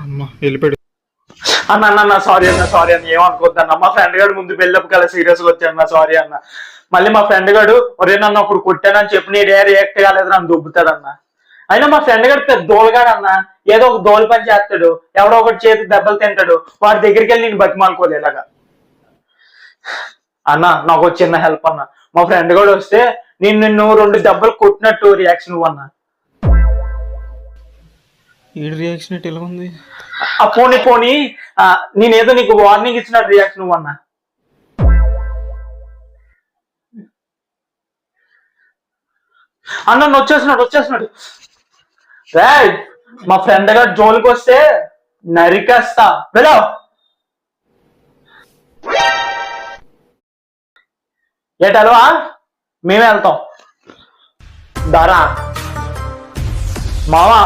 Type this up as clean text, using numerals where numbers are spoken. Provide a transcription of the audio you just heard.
అమ్మ వెళ్ళిపోయాడు. అన్న అన్న అన్న సారీ అన్న ఏమనుకోద్దు అన్న. మా ఫ్రెండ్ గారు ముందు పెళ్ళప్పుడు కదా సీరియస్ గా వచ్చాను సారీ అన్న. మళ్ళీ మా ఫ్రెండ్ గారు ఒరే నన్ను అప్పుడు కొట్టానని చెప్పి నీ రియాక్ట్ కాలేదు నన్ను దుబ్బుతాడన్న. అయినా మా ఫ్రెండ్ గారు పెద్ద దోలుగాడు అన్న. ఏదో ఒక దోలు పని చేస్తాడు, ఎవడో ఒకటి చేతి దెబ్బలు తింటాడు, వాడి దగ్గరికి వెళ్ళి నేను బతిమాలుకోలేలాగా. అన్న నాకు ఒక చిన్న హెల్ప్ అన్న. మా ఫ్రెండ్ గారు వస్తే నిన్ను 2 దెబ్బలు కొట్టినట్టు రియాక్షన్ ఇవ్వన్నా. ఈ రియాక్షన్ ఎలా ఉంది? పోనీ నేనేదో నీకు వార్నింగ్ ఇచ్చినట్టు రియాక్షన్ ఇవ్వన్నా. అన్న వచ్చేస్తున్నాడు. రాయ్ మా ఫ్రెండ్ గారు జోలికి వస్తే నరికేస్తా. వెళ్ళో ఏటలవా మేమే వెళ్తాం దారా మావా.